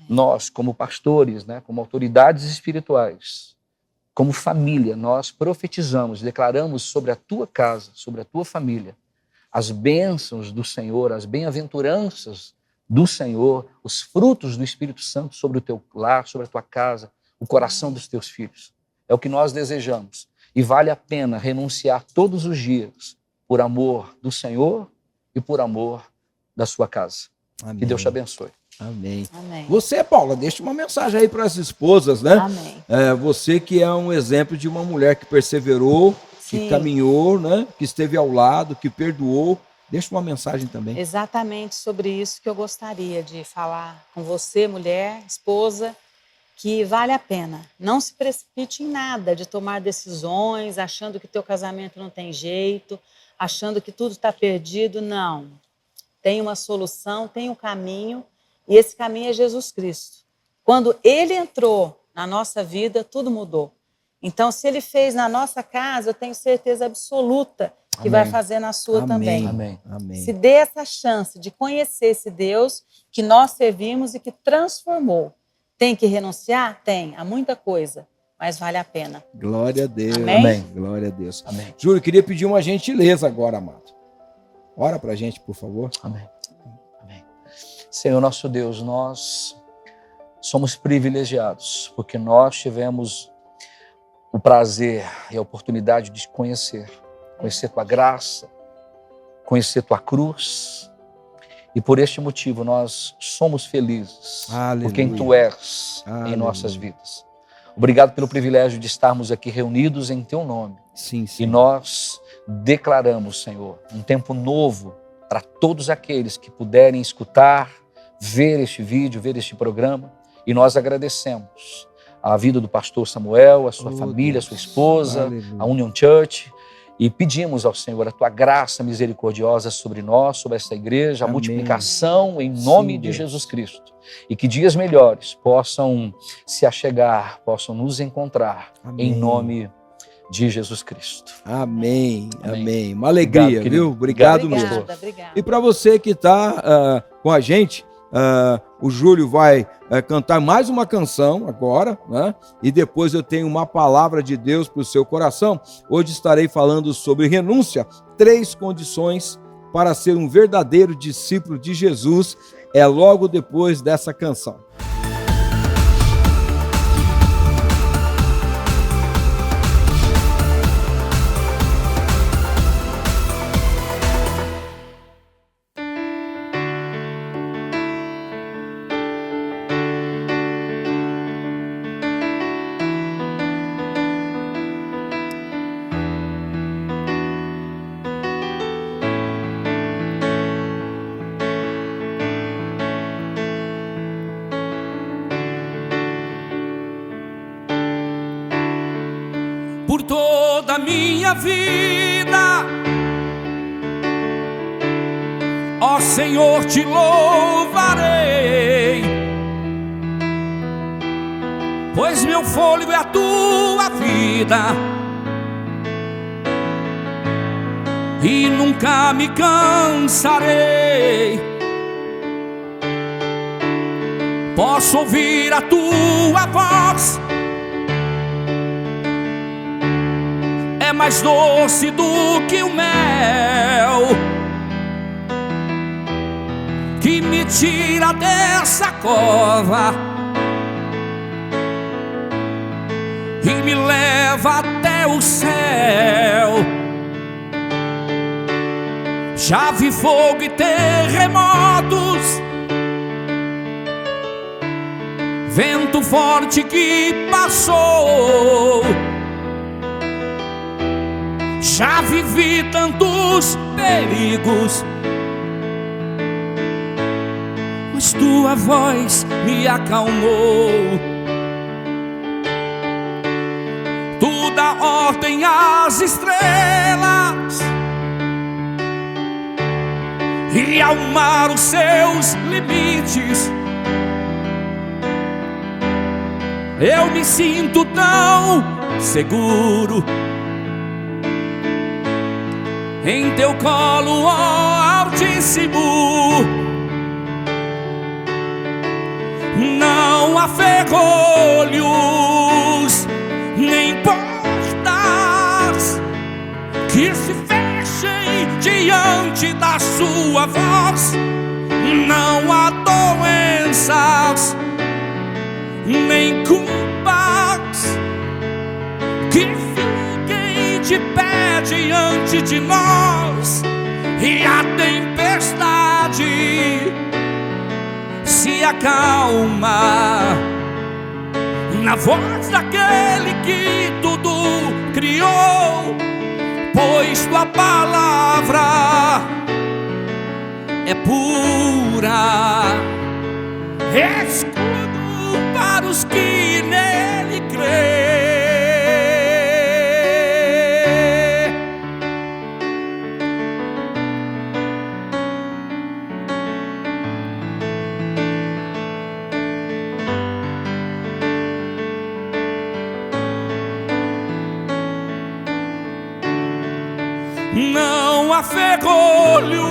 Nós, como pastores, né, como autoridades espirituais, como família, nós profetizamos, declaramos sobre a tua casa, sobre a tua família, as bênçãos do Senhor, as bem-aventuranças do Senhor, os frutos do Espírito Santo sobre o teu lar, sobre a tua casa, o coração dos teus filhos. É o que nós desejamos. E vale a pena renunciar todos os dias por amor do Senhor e por amor da sua casa. Amém. Que Deus te abençoe. Amém. Amém. Você, Paula, deixa uma mensagem aí para as esposas, né? Amém. Você que é um exemplo de uma mulher que perseverou, que Sim. caminhou, né? Que esteve ao lado, que perdoou. Deixa uma mensagem também. Exatamente sobre isso que eu gostaria de falar com você, mulher, esposa, que vale a pena. Não se precipite em nada de tomar decisões, achando que teu casamento não tem jeito, achando que tudo está perdido. Não. Tem uma solução, tem um caminho, e esse caminho é Jesus Cristo. Quando Ele entrou na nossa vida, tudo mudou. Então, se Ele fez na nossa casa, eu tenho certeza absoluta que vai fazer na sua também. Amém. Amém. Se dê essa chance de conhecer esse Deus que nós servimos e que transformou. Tem que renunciar? Tem, há muita coisa, mas vale a pena. Glória a Deus. Amém? Glória a Deus. Amém. Júlio, eu queria pedir uma gentileza agora, amado. Ora pra gente, por favor. Amém. Amém. Senhor nosso Deus, nós somos privilegiados, porque nós tivemos o prazer e a oportunidade de te conhecer tua graça, conhecer tua cruz. E por este motivo nós somos felizes por quem tu és em nossas vidas. Obrigado pelo privilégio de estarmos aqui reunidos em teu nome. Sim, sim. E nós declaramos, Senhor, um tempo novo para todos aqueles que puderem escutar, ver este vídeo, ver este programa. E nós agradecemos a vida do pastor Samuel, a sua família, a sua esposa, a Union Church. E pedimos ao Senhor a tua graça misericordiosa sobre nós, sobre esta igreja, a multiplicação em nome de Jesus Cristo. E que dias melhores possam se achegar, possam nos encontrar em nome de Jesus Cristo. Amém. Amém. Uma alegria, Obrigado, viu? Obrigado Obrigada, mesmo. obrigada. E para você que está com a gente, o Júlio vai cantar mais uma canção agora, né? E depois eu tenho uma palavra de Deus para o seu coração. Hoje estarei falando sobre renúncia, 3 condições para ser um verdadeiro discípulo de Jesus. É logo depois dessa canção. Por toda a minha vida, ó Senhor, te louvarei, pois meu fôlego é a tua vida e nunca me cansarei. Posso ouvir a tua voz, é mais doce do que o mel, que me tira dessa cova e me leva até o céu. Já vi fogo e terremotos, vento forte que passou. Já vivi tantos perigos, mas tua voz me acalmou. Tu dá ordem às estrelas e ao mar os seus limites. Eu me sinto tão seguro em teu colo, ó Altíssimo. Não há ferrolhos nem portas que se fechem diante da sua voz. Não há doenças nem culpas que fiquem de pé diante de nós. E a tempestade se se acalma na voz daquele que tudo criou, pois tua palavra é pura, escudo para os que nele creem. Não há ferrolhos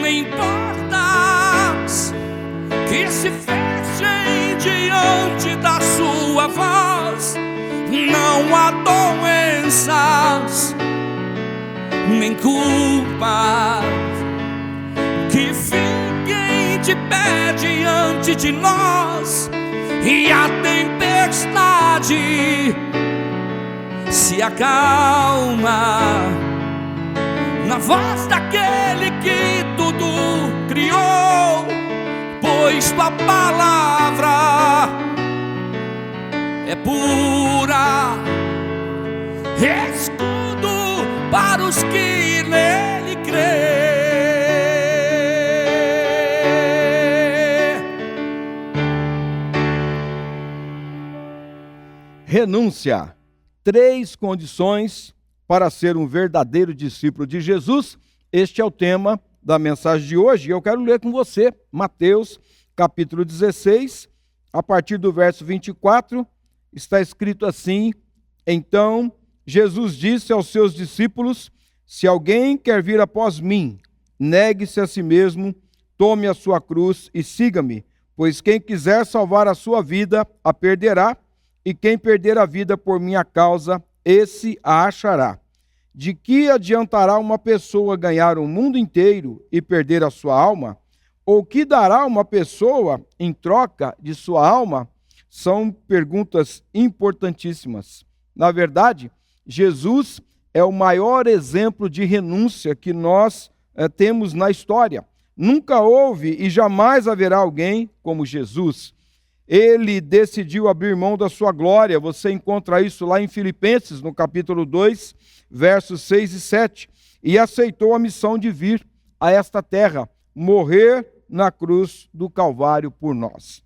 nem portas que se fechem diante da sua voz. Não há doenças nem culpas que fiquem de pé diante de nós. E a tempestade se acalma na voz daquele que tudo criou, pois tua palavra é pura, escudo para os que nele creem. Renúncia. 3 condições para ser um verdadeiro discípulo de Jesus. Este é o tema da mensagem de hoje. Eu quero ler com você Mateus, capítulo 16, a partir do verso 24, está escrito assim: Então Jesus disse aos seus discípulos: Se alguém quer vir após mim, negue-se a si mesmo, tome a sua cruz e siga-me, pois quem quiser salvar a sua vida, a perderá, e quem perder a vida por minha causa, esse a achará. De que adiantará uma pessoa ganhar o mundo inteiro e perder a sua alma? Ou que dará uma pessoa em troca de sua alma? São perguntas importantíssimas. Na verdade, Jesus é o maior exemplo de renúncia que nós temos na história. Nunca houve e jamais haverá alguém como Jesus. Ele decidiu abrir mão da sua glória. Você encontra isso lá em Filipenses, no capítulo 2, versos 6 e 7. E aceitou a missão de vir a esta terra, morrer na cruz do Calvário por nós.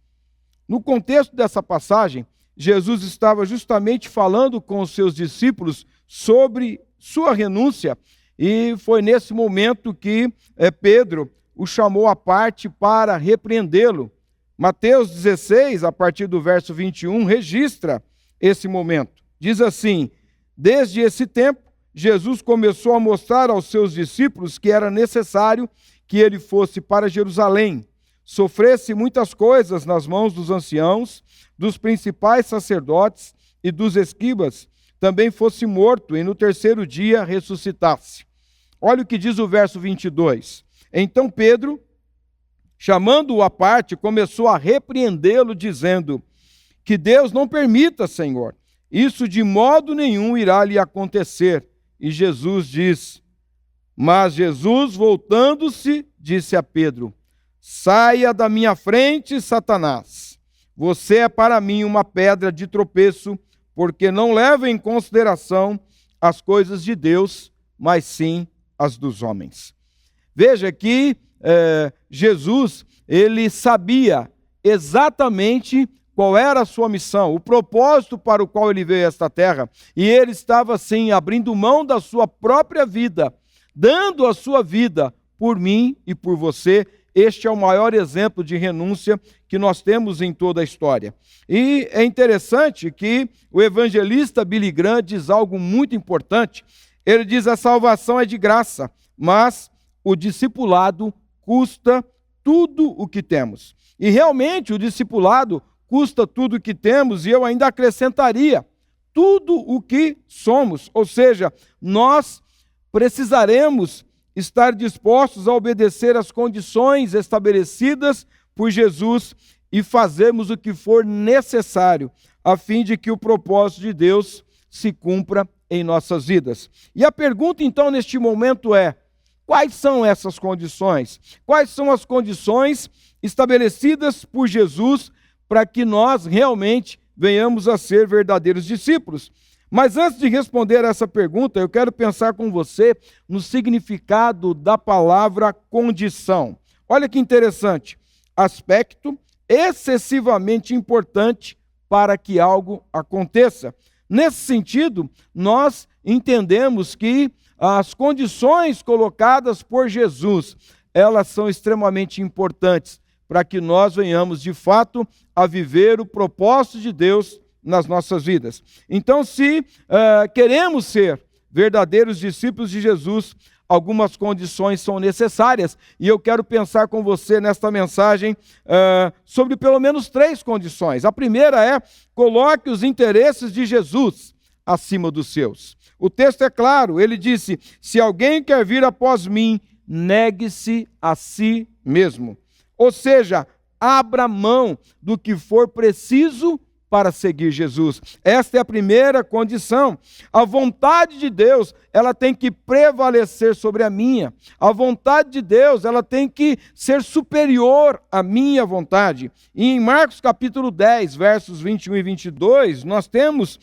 No contexto dessa passagem, Jesus estava justamente falando com os seus discípulos sobre sua renúncia. E foi nesse momento que Pedro o chamou à parte para repreendê-lo. Mateus 16, a partir do verso 21, registra esse momento. Diz assim: Desde esse tempo, Jesus começou a mostrar aos seus discípulos que era necessário que ele fosse para Jerusalém, sofresse muitas coisas nas mãos dos anciãos, dos principais sacerdotes e dos escribas, também fosse morto e no terceiro dia ressuscitasse. Olha o que diz o verso 22. Então Pedro, chamando-o à parte, começou a repreendê-lo, dizendo: Que Deus não permita, Senhor, isso de modo nenhum irá lhe acontecer. E Jesus diz: Mas Jesus, voltando-se, disse a Pedro: Saia da minha frente, Satanás. Você é para mim uma pedra de tropeço, porque não leva em consideração as coisas de Deus, mas sim as dos homens. Veja que Jesus, ele sabia exatamente qual era a sua missão, o propósito para o qual ele veio a esta terra, e ele estava, assim, abrindo mão da sua própria vida, dando a sua vida por mim e por você. Este é o maior exemplo de renúncia que nós temos em toda a história. E é interessante que o evangelista Billy Graham diz algo muito importante. Ele diz: a salvação é de graça, mas o discipulado custa tudo o que temos. E realmente o discipulado custa tudo o que temos, e eu ainda acrescentaria, tudo o que somos. Ou seja, nós precisaremos estar dispostos a obedecer às condições estabelecidas por Jesus e fazermos o que for necessário, a fim de que o propósito de Deus se cumpra em nossas vidas. E a pergunta então neste momento é: quais são essas condições? Quais são as condições estabelecidas por Jesus para que nós realmente venhamos a ser verdadeiros discípulos? Mas antes de responder essa pergunta, eu quero pensar com você no significado da palavra condição. Olha que interessante, aspecto excessivamente importante para que algo aconteça. Nesse sentido, nós entendemos que as condições colocadas por Jesus, elas são extremamente importantes para que nós venhamos de fato a viver o propósito de Deus nas nossas vidas. Então, se queremos ser verdadeiros discípulos de Jesus, algumas condições são necessárias, e eu quero pensar com você nesta mensagem sobre pelo menos 3 condições. A primeira é: coloque os interesses de Jesus acima dos seus. O texto é claro, ele disse: se alguém quer vir após mim, negue-se a si mesmo. Ou seja, abra mão do que for preciso para seguir Jesus. Esta é a primeira condição. A vontade de Deus, ela tem que prevalecer sobre a minha. A vontade de Deus, ela tem que ser superior à minha vontade. E em Marcos capítulo 10, versos 21 e 22, nós temos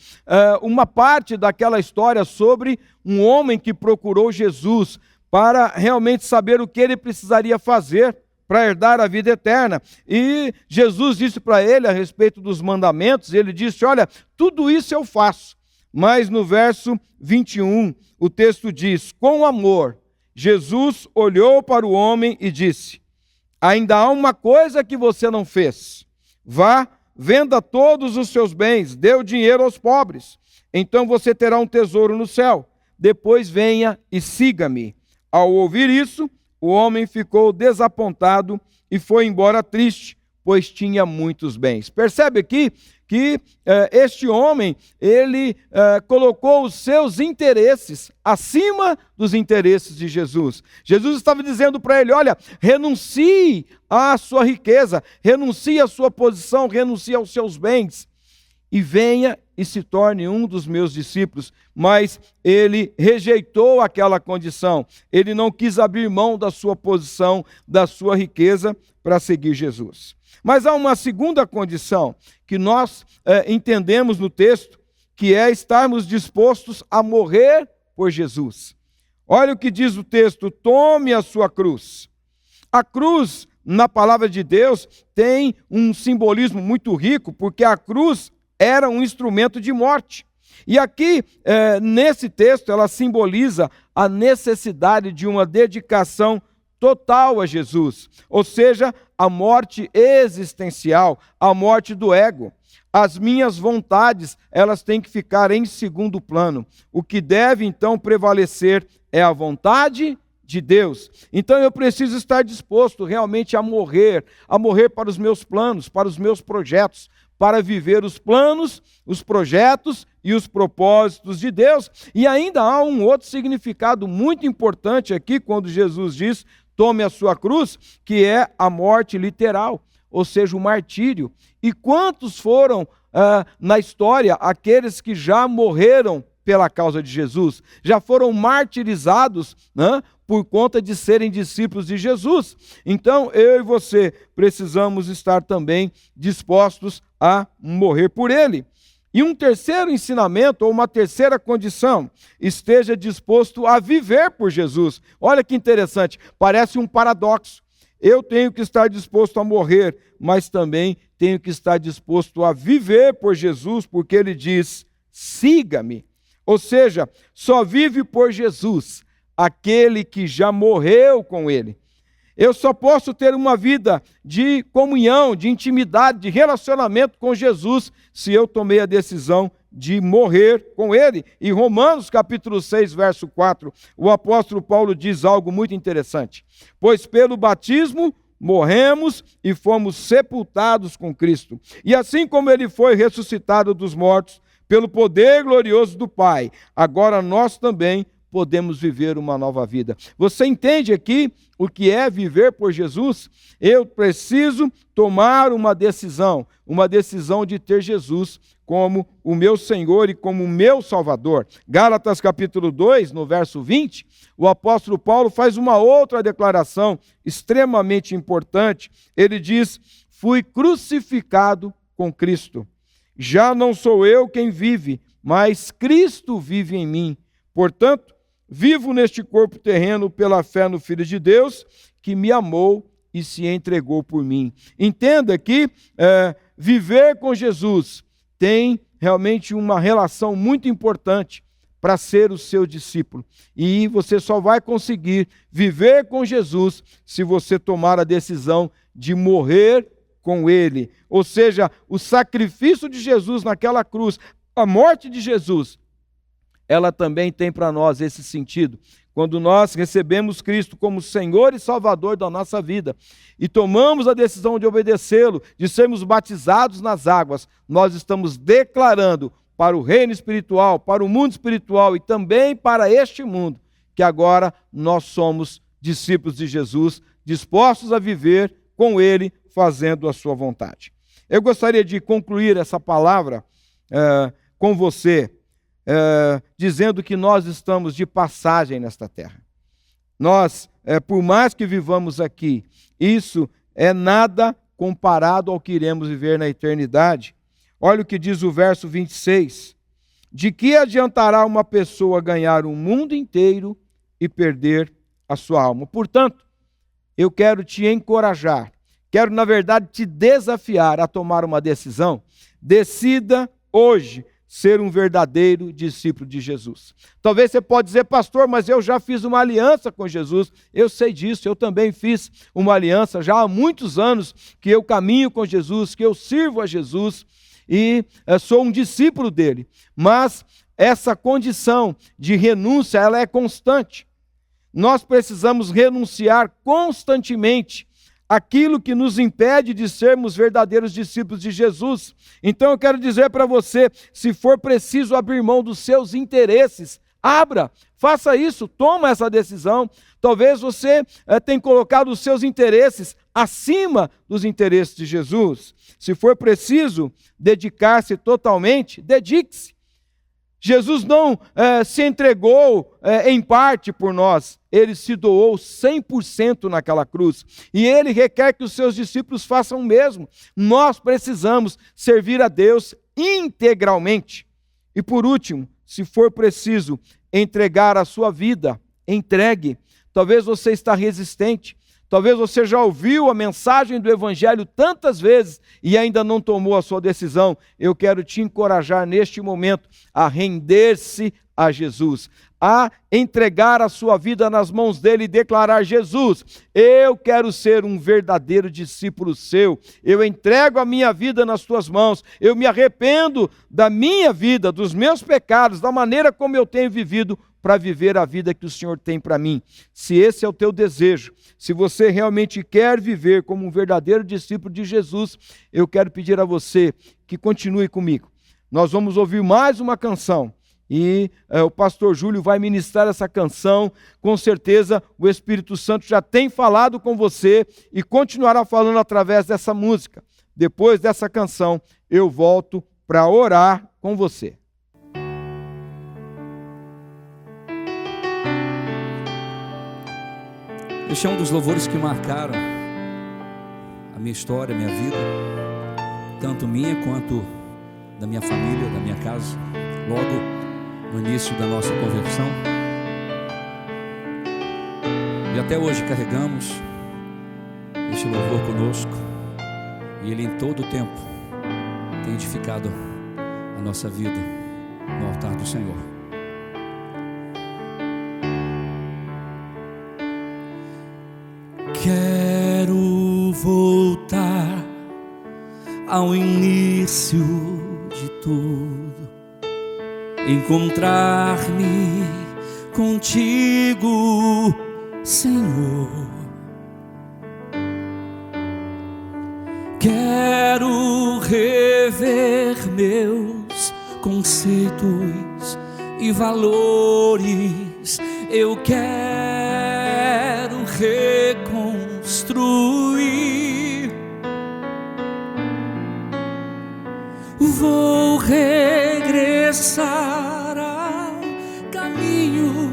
uma parte daquela história sobre um homem que procurou Jesus para realmente saber o que ele precisaria fazer para herdar a vida eterna. E Jesus disse para ele a respeito dos mandamentos, ele disse: olha, tudo isso eu faço. Mas no verso 21, o texto diz: com amor, Jesus olhou para o homem e disse: ainda há uma coisa que você não fez. Vá, venda todos os seus bens, dê o dinheiro aos pobres. Então você terá um tesouro no céu. Depois venha e siga-me. Ao ouvir isso, o homem ficou desapontado e foi embora triste, pois tinha muitos bens. Percebe aqui que este homem, ele colocou os seus interesses acima dos interesses de Jesus. Jesus estava dizendo para ele: olha, renuncie à sua riqueza, renuncie à sua posição, renuncie aos seus bens e venha e se torne um dos meus discípulos. Mas ele rejeitou aquela condição. Ele não quis abrir mão da sua posição, da sua riqueza, para seguir Jesus. Mas há uma segunda condição que nós entendemos no texto, que é estarmos dispostos a morrer por Jesus. Olha o que diz o texto: tome a sua cruz. A cruz, na palavra de Deus, tem um simbolismo muito rico, porque a cruz era um instrumento de morte. E aqui, nesse texto, ela simboliza a necessidade de uma dedicação total a Jesus, ou seja, a morte existencial, a morte do ego. As minhas vontades, elas têm que ficar em segundo plano. O que deve, então, prevalecer é a vontade de Deus. Então eu preciso estar disposto realmente a morrer para os meus planos, para os meus projetos, para viver os planos, os projetos e os propósitos de Deus. E ainda há um outro significado muito importante aqui, quando Jesus diz: tome a sua cruz, que é a morte literal, ou seja, o martírio. E quantos foram na história aqueles que já morreram pela causa de Jesus, já foram martirizados, né, por conta de serem discípulos de Jesus? Então, eu e você precisamos estar também dispostos a morrer por Ele. E um terceiro ensinamento, ou uma terceira condição: esteja disposto a viver por Jesus. Olha que interessante, parece um paradoxo. Eu tenho que estar disposto a morrer, mas também tenho que estar disposto a viver por Jesus, porque Ele diz: siga-me. Ou seja, só vive por Jesus aquele que já morreu com Ele. Eu só posso ter uma vida de comunhão, de intimidade, de relacionamento com Jesus, se eu tomei a decisão de morrer com Ele. Em Romanos capítulo 6, verso 4, o apóstolo Paulo diz algo muito interessante: pois pelo batismo morremos e fomos sepultados com Cristo. E assim como Ele foi ressuscitado dos mortos, pelo poder glorioso do Pai, agora nós também podemos viver uma nova vida. Você entende aqui o que é viver por Jesus? Eu preciso tomar uma decisão de ter Jesus como o meu Senhor e como o meu Salvador. Gálatas capítulo 2, no verso 20, o apóstolo Paulo faz uma outra declaração extremamente importante. Ele diz: fui crucificado com Cristo. Já não sou eu quem vive, mas Cristo vive em mim. Portanto, vivo neste corpo terreno pela fé no Filho de Deus, que me amou e se entregou por mim. Entenda que viver com Jesus tem realmente uma relação muito importante para ser o seu discípulo. E você só vai conseguir viver com Jesus se você tomar a decisão de morrer com Ele. Ou seja, o sacrifício de Jesus naquela cruz, a morte de Jesus, ela também tem para nós esse sentido. Quando nós recebemos Cristo como Senhor e Salvador da nossa vida e tomamos a decisão de obedecê-lo, de sermos batizados nas águas, nós estamos declarando para o reino espiritual, para o mundo espiritual e também para este mundo, que agora nós somos discípulos de Jesus, dispostos a viver com Ele, fazendo a sua vontade. Eu gostaria de concluir essa palavra com você, dizendo que nós estamos de passagem nesta terra. Nós, por mais que vivamos aqui, isso é nada comparado ao que iremos viver na eternidade. Olha o que diz o verso 26. De que adiantará uma pessoa ganhar o mundo inteiro e perder a sua alma? Portanto, eu quero te encorajar, quero, na verdade, te desafiar a tomar uma decisão. Decida hoje ser um verdadeiro discípulo de Jesus. Talvez você pode dizer: pastor, mas eu já fiz uma aliança com Jesus. Eu sei disso, eu também fiz uma aliança já há muitos anos que eu caminho com Jesus, que eu sirvo a Jesus e sou um discípulo dele. Mas essa condição de renúncia, ela é constante. Nós precisamos renunciar constantemente aquilo que nos impede de sermos verdadeiros discípulos de Jesus. Então eu quero dizer para você, se for preciso abrir mão dos seus interesses, abra, faça isso, toma essa decisão. Talvez você tenha colocado os seus interesses acima dos interesses de Jesus. Se for preciso dedicar-se totalmente, dedique-se. Jesus não se entregou em parte por nós, ele se doou 100% naquela cruz. E ele requer que os seus discípulos façam o mesmo. Nós precisamos servir a Deus integralmente. E por último, se for preciso entregar a sua vida, entregue. Talvez você está resistente. Talvez você já ouviu a mensagem do Evangelho tantas vezes e ainda não tomou a sua decisão. Eu quero te encorajar neste momento a render-se a Jesus, a entregar a sua vida nas mãos dele e declarar: Jesus, eu quero ser um verdadeiro discípulo seu. Eu entrego a minha vida nas tuas mãos. Eu me arrependo da minha vida, dos meus pecados, da maneira como eu tenho vivido, para viver a vida que o Senhor tem para mim. Se esse é o teu desejo, se você realmente quer viver como um verdadeiro discípulo de Jesus, eu quero pedir a você que continue comigo. Nós vamos ouvir mais uma canção e o pastor Júlio vai ministrar essa canção. Com certeza o Espírito Santo já tem falado com você e continuará falando através dessa música. Depois dessa canção eu volto para orar com você. Este é um dos louvores que marcaram a minha história, a minha vida, tanto minha quanto da minha família, da minha casa, logo no início da nossa conversão. E até hoje carregamos este louvor conosco, e ele em todo o tempo tem edificado a nossa vida no altar do Senhor. Quero voltar ao início de tudo, encontrar-me contigo, Senhor. Quero rever meus conceitos e valores. Eu quero reconstruir. Vou regressar ao caminho,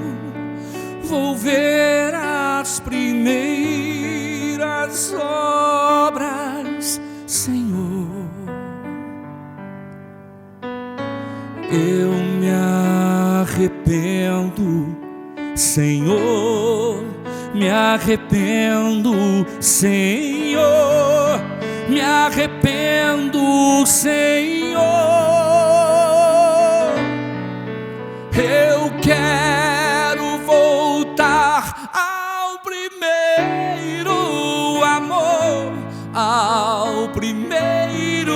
vou ver as primeiras obras, Senhor. Eu me arrependo, Senhor, me arrependo, Senhor, me arrependo, Senhor. Eu quero voltar ao primeiro amor, ao primeiro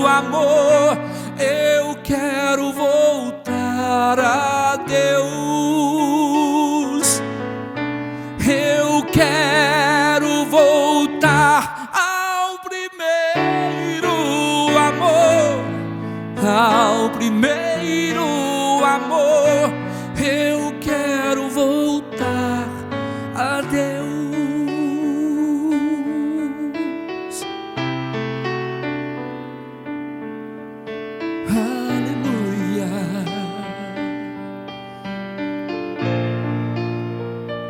amor. Eu quero voltar a Deus. Eu quero voltar ao primeiro amor, ao primeiro amor. Eu quero voltar a Deus. Aleluia.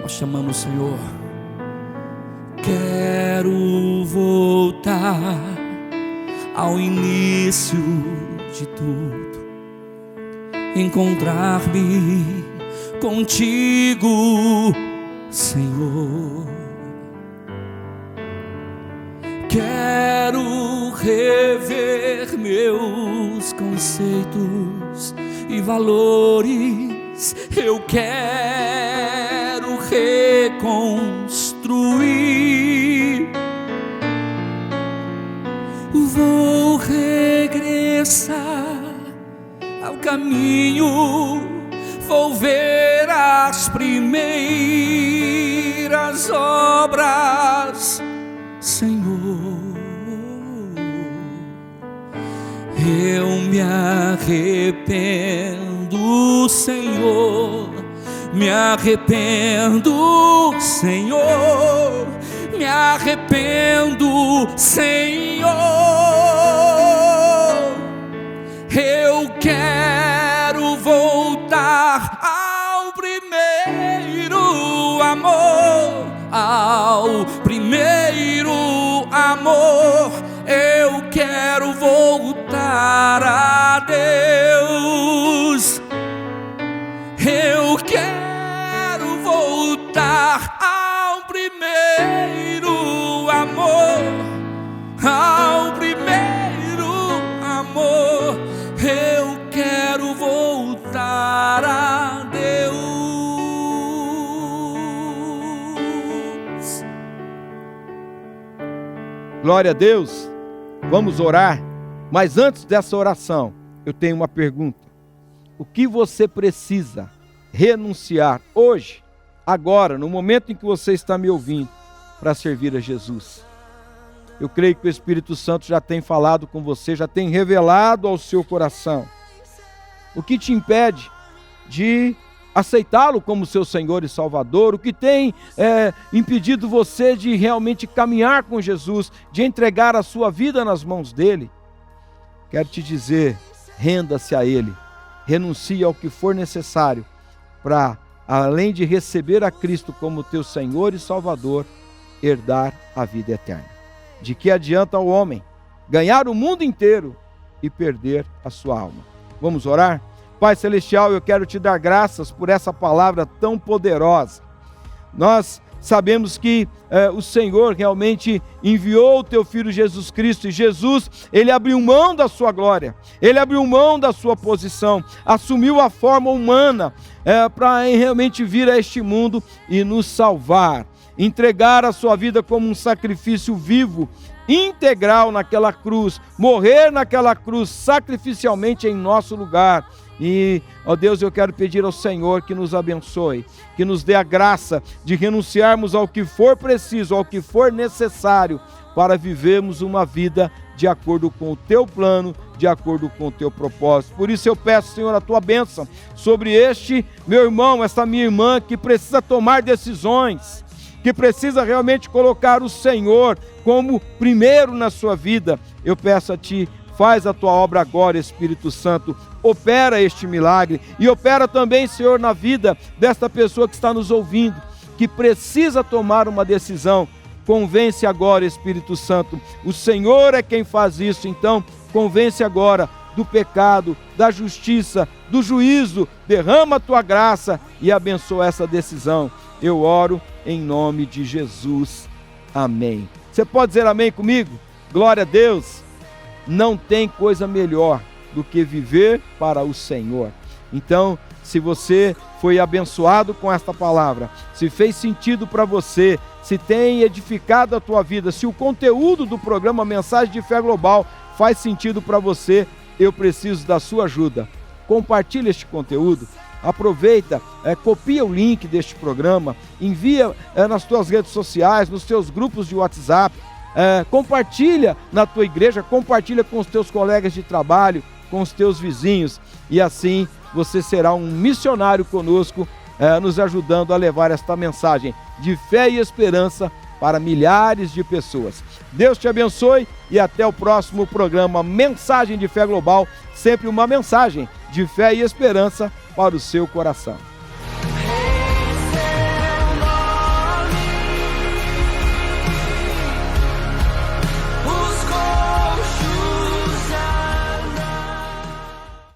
Nós chamamos o Senhor. Quero voltar ao início de tudo, encontrar-me contigo, Senhor. Quero rever meus conceitos e valores. Eu quero reconstruir. Vou regressar ao caminho, vou ver as primeiras obras, Senhor. Eu me arrependo, Senhor, me arrependo, Senhor, me arrependo, Senhor. Eu quero voltar ao primeiro amor, ao primeiro amor. Eu quero voltar a Deus. Eu quero voltar ao primeiro amor, ao primeiro amor. Eu quero voltar a Deus. Glória a Deus. Vamos orar. Mas antes dessa oração, eu tenho uma pergunta. O que você precisa renunciar hoje, agora, no momento em que você está me ouvindo, para servir a Jesus? Eu creio que o Espírito Santo já tem falado com você, já tem revelado ao seu coração. O que te impede de aceitá-lo como seu Senhor e Salvador? O que tem impedido você de realmente caminhar com Jesus, de entregar a sua vida nas mãos dele? Quero te dizer, renda-se a ele, renuncie ao que for necessário para, além de receber a Cristo como teu Senhor e Salvador, herdar a vida eterna. De que adianta ao homem ganhar o mundo inteiro e perder a sua alma? Vamos orar? Pai Celestial, eu quero te dar graças por essa palavra tão poderosa. Nós sabemos que o Senhor realmente enviou o teu Filho Jesus Cristo, e Jesus, ele abriu mão da sua glória, ele abriu mão da sua posição, assumiu a forma humana para realmente vir a este mundo e nos salvar, entregar a sua vida como um sacrifício vivo, integral naquela cruz, morrer naquela cruz sacrificialmente em nosso lugar. E, ó Deus, eu quero pedir ao Senhor que nos abençoe, que nos dê a graça de renunciarmos ao que for preciso, ao que for necessário, para vivermos uma vida de acordo com o teu plano, de acordo com o teu propósito. Por isso eu peço, Senhor, a tua bênção sobre este meu irmão, esta minha irmã, que precisa tomar decisões, que precisa realmente colocar o Senhor como primeiro na sua vida. Eu peço a ti, Faz a tua obra agora, Espírito Santo. Opera este milagre e opera também, Senhor, na vida desta pessoa que está nos ouvindo, que precisa tomar uma decisão. Convence agora, Espírito Santo. O Senhor é quem faz isso, então convence agora do pecado, da justiça, do juízo. Derrama a tua graça e abençoa essa decisão. Eu oro em nome de Jesus. Amém. Você pode dizer amém comigo? Glória a Deus. Não tem coisa melhor do que viver para o Senhor. Então, se você foi abençoado com esta palavra, se fez sentido para você, se tem edificado a tua vida, se o conteúdo do programa Mensagem de Fé Global faz sentido para você, eu preciso da sua ajuda. Compartilhe este conteúdo, aproveita, copia o link deste programa, envia nas tuas redes sociais, nos teus grupos de WhatsApp, compartilha na tua igreja, compartilha com os teus colegas de trabalho, com os teus vizinhos, e assim você será um missionário conosco, nos ajudando a levar esta mensagem de fé e esperança para milhares de pessoas. Deus te abençoe e até o próximo programa Mensagem de Fé Global, sempre uma mensagem de fé e esperança para o seu coração.